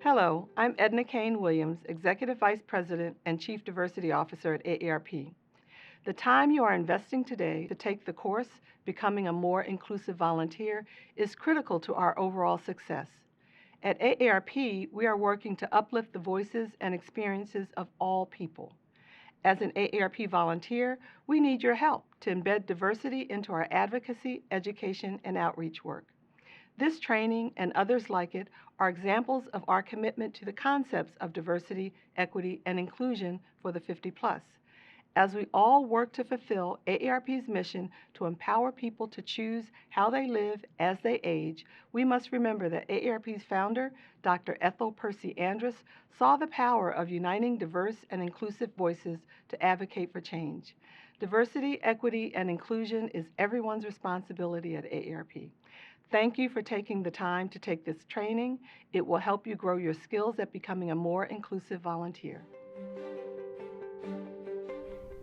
Hello, I'm Edna Kane Williams, Executive Vice President and Chief Diversity Officer at AARP. The time you are investing today to take the course, Becoming a More Inclusive Volunteer, is critical to our overall success. At AARP, we are working to uplift the voices and experiences of all people. As an AARP volunteer, we need your help to embed diversity into our advocacy, education, and outreach work. This training and others like it are examples of our commitment to the concepts of diversity, equity, and inclusion for the 50 plus. As we all work to fulfill AARP's mission to empower people to choose how they live as they age, we must remember that AARP's founder, Dr. Ethel Percy Andrus, saw the power of uniting diverse and inclusive voices to advocate for change. Diversity, equity, and inclusion is everyone's responsibility at AARP. Thank you for taking the time to take this training. It will help you grow your skills at becoming a more inclusive volunteer.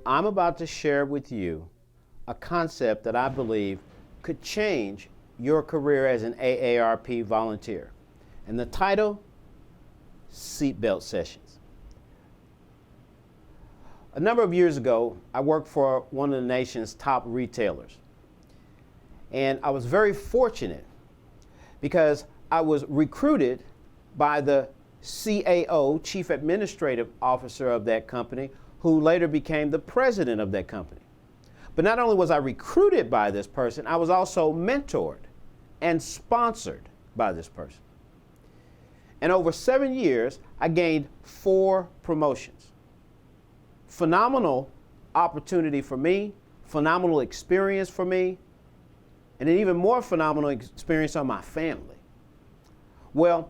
I'm about to share with you a concept that I believe could change your career as an AARP volunteer. And the title, Seatbelt Sessions. A number of years ago, I worked for one of the nation's top retailers. And I was very fortunate because I was recruited by the CAO, Chief Administrative Officer of that company, who later became the president of that company. But not only was I recruited by this person, I was also mentored and sponsored by this person. And over 7 years, I gained 4 promotions. Phenomenal opportunity for me, phenomenal experience for me, and an even more phenomenal experience on my family. Well,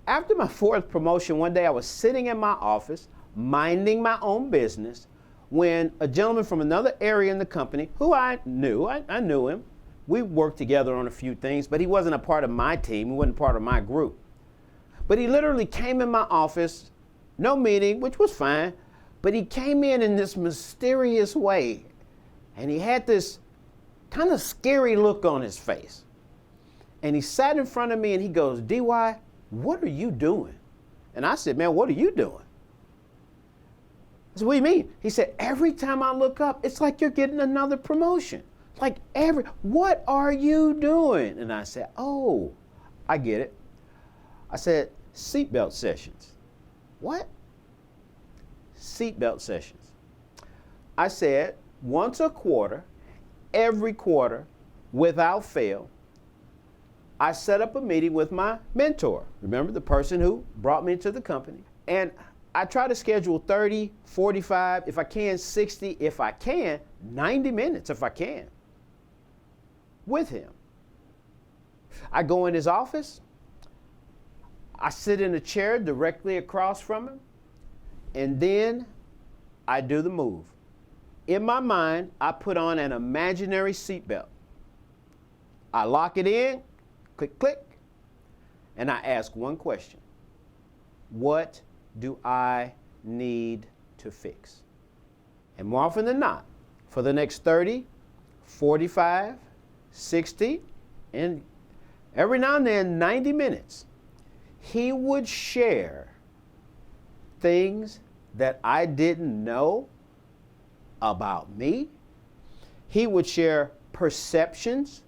after my 4th promotion, one day I was sitting in my office, minding my own business, when a gentleman from another area in the company, who I knew him, we worked together on a few things, but he wasn't a part of my team, he wasn't part of my group. But he literally came in my office, no meeting, which was fine, but he came in this mysterious way, and he had this kind of scary look on his face. And he sat in front of me and he goes, "DY, what are you doing?" And I said, "Man, what are you doing?" I said, "What do you mean?" He said, "Every time I look up, it's like you're getting another promotion. What are you doing?" And I said, "Oh, I get it." I said, "Seatbelt sessions." "What?" "Seatbelt sessions." I said, once a quarter, every quarter, without fail, I set up a meeting with my mentor. Remember, the person who brought me into the company. And I try to schedule 30, 45, if I can 60, if I can 90 minutes, if I can, with him. I go in his office. I sit in a chair directly across from him. And then I do the move. In my mind, I put on an imaginary seatbelt. I lock it in, click, click, and I ask one question. What do I need to fix? And more often than not, for the next 30, 45, 60, and every now and then 90 minutes, he would share things that I didn't know about me. He would share perceptions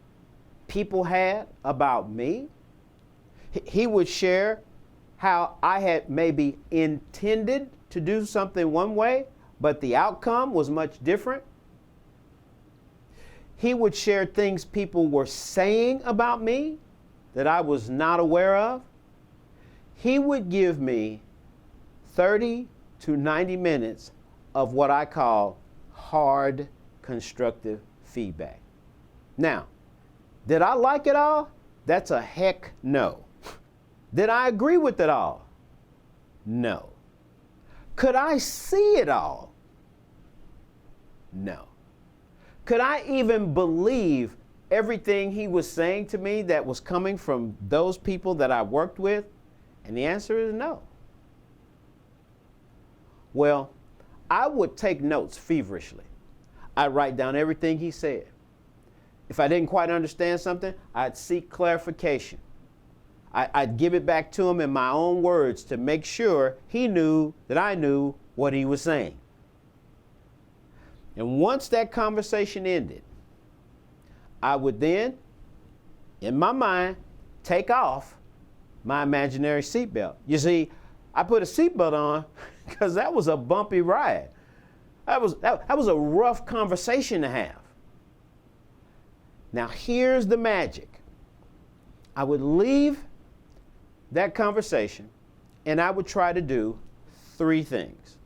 people had about me. He would share how I had maybe intended to do something one way, but the outcome was much different. He would share things people were saying about me that I was not aware of. He would give me 30 to 90 minutes of what I call hard, constructive feedback. Now, did I like it all? That's a heck no. Did I agree with it all? No. Could I see it all? No. Could I even believe everything he was saying to me that was coming from those people that I worked with? And the answer is no. Well, I would take notes feverishly. I'd write down everything he said. If I didn't quite understand something, I'd seek clarification. I'd give it back to him in my own words to make sure he knew that I knew what he was saying. And once that conversation ended, I would then, in my mind, take off my imaginary seatbelt. You see, I put a seatbelt on because that was a bumpy ride. That was a rough conversation to have. Now here's the magic. I would leave that conversation and I would try to do 3 things.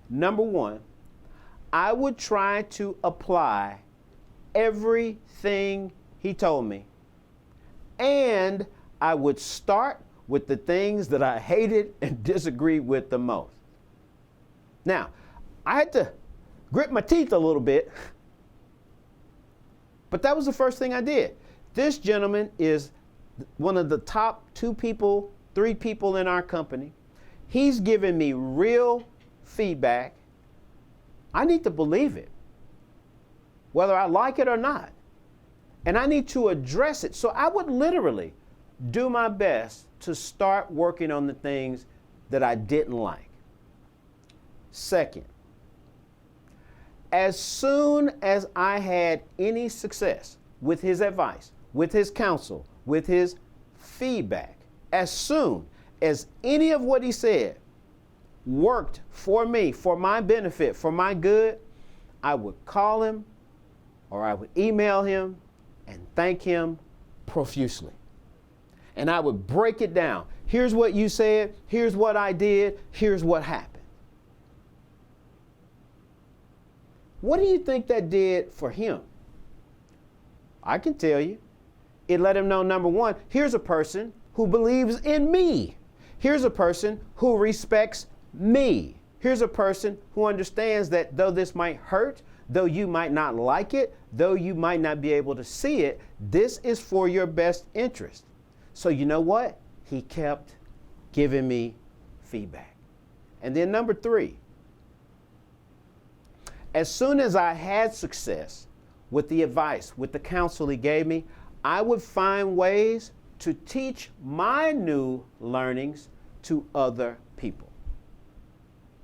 Number 1, I would try to apply everything he told me, and I would start with the things that I hated and disagreed with the most. Now, I had to grit my teeth a little bit, but that was the first thing I did. This gentleman is one of the top 2 people, 3 people in our company. He's given me real feedback. I need to believe it, whether I like it or not. And I need to address it. So I would literally do my best to start working on the things that I didn't like. Second, as soon as I had any success with his advice, with his counsel, with his feedback, as soon as any of what he said worked for me, for my benefit, for my good, I would call him or I would email him and thank him profusely. And I would break it down. Here's what you said, here's what I did, here's what happened. What do you think that did for him? I can tell you. It let him know, number 1, here's a person who believes in me. Here's a person who respects me. Here's a person who understands that though this might hurt, though you might not like it, though you might not be able to see it, this is for your best interest. So you know what? He kept giving me feedback. And then number 3, as soon as I had success with the advice, with the counsel he gave me, I would find ways to teach my new learnings to other people.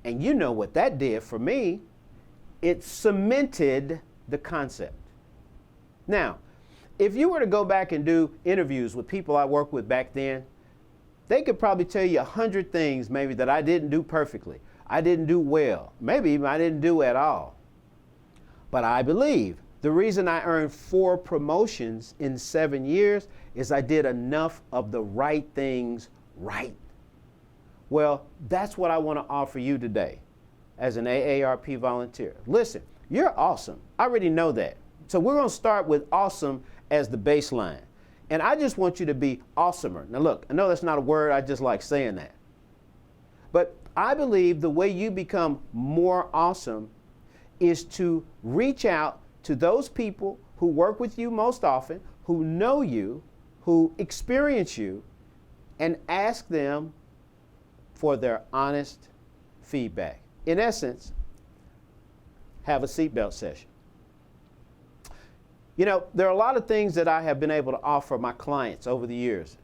And you know what that did for me. It cemented the concept. Now, if you were to go back and do interviews with people I worked with back then, they could probably tell you 100 things maybe that I didn't do perfectly. I didn't do well. Maybe even I didn't do at all. But I believe the reason I earned 4 promotions in 7 years is I did enough of the right things right. Well, that's what I want to offer you today as an AARP volunteer. Listen, you're awesome. I already know that. So we're going to start with awesome as the baseline. And I just want you to be awesomer. Now look, I know that's not a word, I just like saying that. But I believe the way you become more awesome is to reach out to those people who work with you most often, who know you, who experience you, and ask them for their honest feedback. In essence, have a seatbelt session. You know, there are a lot of things that I have been able to offer my clients over the years,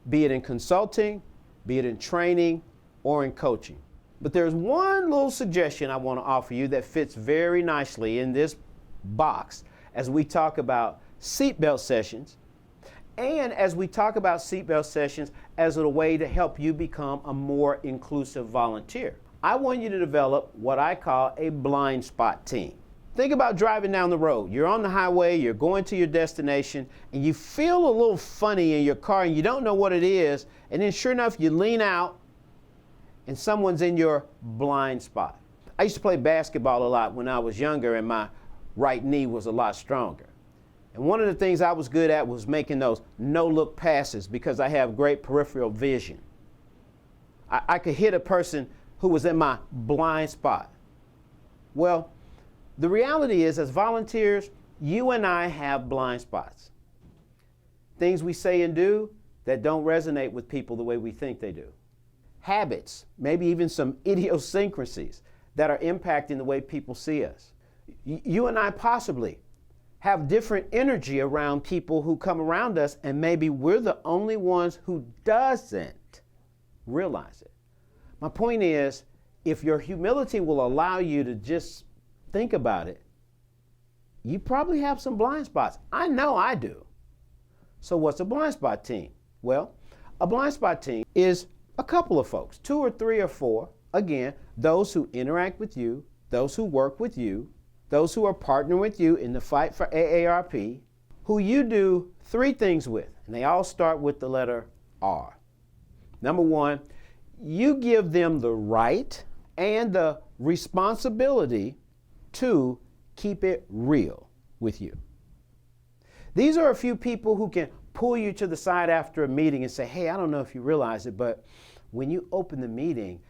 be it in consulting, be it in training, or in coaching. But there's one little suggestion I want to offer you that fits very nicely in this box as we talk about seatbelt sessions, and as we talk about seatbelt sessions as a way to help you become a more inclusive volunteer. I want you to develop what I call a blind spot team. Think about driving down the road. You're on the highway, you're going to your destination, and you feel a little funny in your car and you don't know what it is, and then sure enough you lean out and someone's in your blind spot. I used to play basketball a lot when I was younger and my right knee was a lot stronger. And one of the things I was good at was making those no-look passes because I have great peripheral vision. I could hit a person who was in my blind spot. Well, the reality is, as volunteers, you and I have blind spots. Things we say and do that don't resonate with people the way we think they do. Habits, maybe even some idiosyncrasies that are impacting the way people see us. You and I possibly have different energy around people who come around us, and maybe we're the only ones who doesn't realize it. My point is, if your humility will allow you to just think about it, you probably have some blind spots. I know I do. So what's a blind spot team? Well, a blind spot team is a couple of folks, 2 or 3 or 4. Again, those who interact with you, those who work with you, those who are partnering with you in the fight for AARP, who you do 3 things with, and they all start with the letter R. Number 1, you give them the right and the responsibility to keep it real with you. These are a few people who can pull you to the side after a meeting and say, hey, I don't know if you realize it, but when you opened the meeting,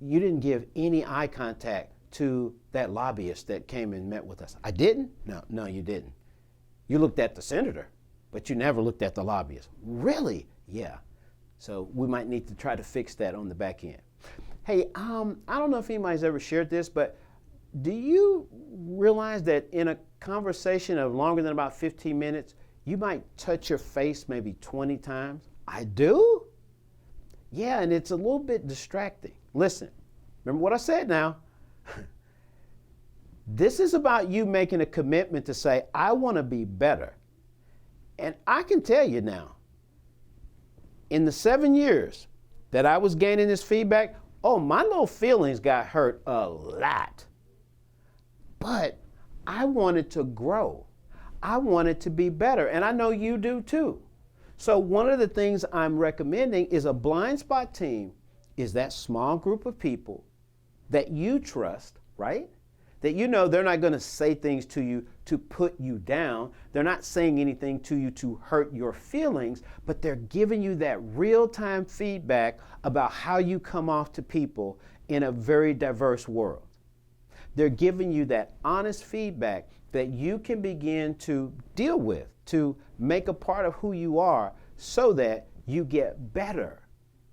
you didn't give any eye contact to that lobbyist that came and met with us. I didn't? No, you didn't. You looked at the senator, but you never looked at the lobbyist. Really? Yeah. So we might need to try to fix that on the back end. Hey, I don't know if anybody's ever shared this, but do you realize that in a conversation of longer than about 15 minutes, you might touch your face maybe 20 times? I do? Yeah, and it's a little bit distracting. Listen, remember what I said now. This is about you making a commitment to say, I want to be better. And I can tell you now, in the 7 years that I was gaining this feedback, my little feelings got hurt a lot. But I wanted to grow. I wanted to be better. And I know you do too. So one of the things I'm recommending is a blind spot team is that small group of people that you trust, right? That you know they're not going to say things to you to put you down. They're not saying anything to you to hurt your feelings, but they're giving you that real-time feedback about how you come off to people in a very diverse world. They're giving you that honest feedback that you can begin to deal with, to make a part of who you are so that you get better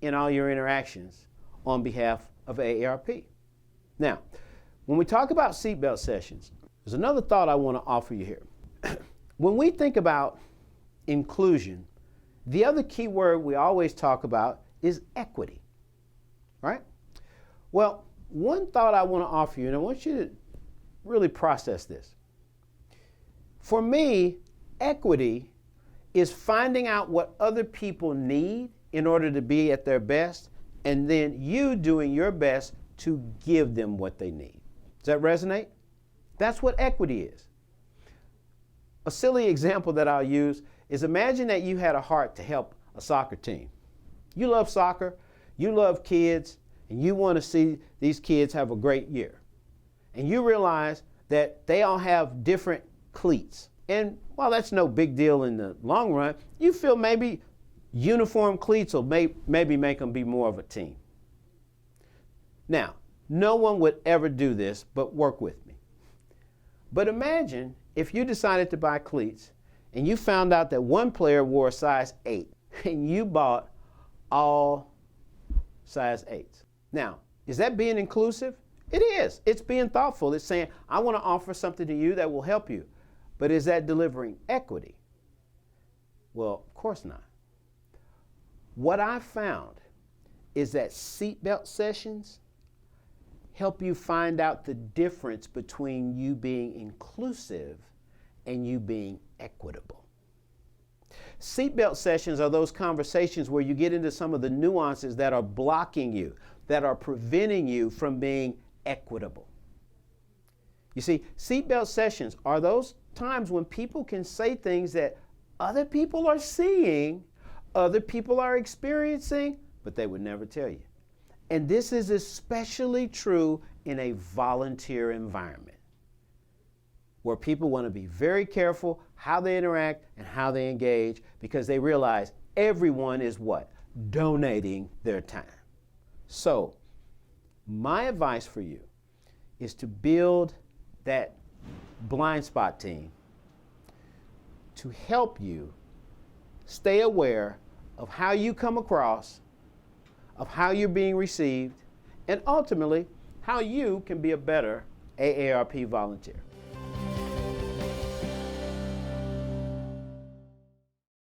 in all your interactions on behalf of AARP. Now, when we talk about seatbelt sessions, there's another thought I want to offer you here. When we think about inclusion, the other key word we always talk about is equity, right? Well, one thought I want to offer you, and I want you to really process this. For me, equity is finding out what other people need in order to be at their best, and then you doing your best to give them what they need. Does that resonate? That's what equity is. A silly example that I'll use is imagine that you had a heart to help a soccer team. You love soccer, you love kids, and you want to see these kids have a great year. And you realize that they all have different cleats. And while that's no big deal in the long run, you feel maybe uniform cleats will maybe make them be more of a team. Now, no one would ever do this, but work with me. But imagine if you decided to buy cleats and you found out that one player wore a size 8 and you bought all size 8s. Now, is that being inclusive? It is. It's being thoughtful. It's saying, I want to offer something to you that will help you. But is that delivering equity? Well, of course not. What I found is that seatbelt sessions help you find out the difference between you being inclusive and you being equitable. Seatbelt sessions are those conversations where you get into some of the nuances that are blocking you, that are preventing you from being equitable. You see, seatbelt sessions are those times when people can say things that other people are seeing, other people are experiencing, but they would never tell you. And this is especially true in a volunteer environment where people want to be very careful how they interact and how they engage because they realize everyone is what? Donating their time. So, my advice for you is to build that blind spot team to help you stay aware of how you come across, of how you're being received, and ultimately, how you can be a better AARP volunteer.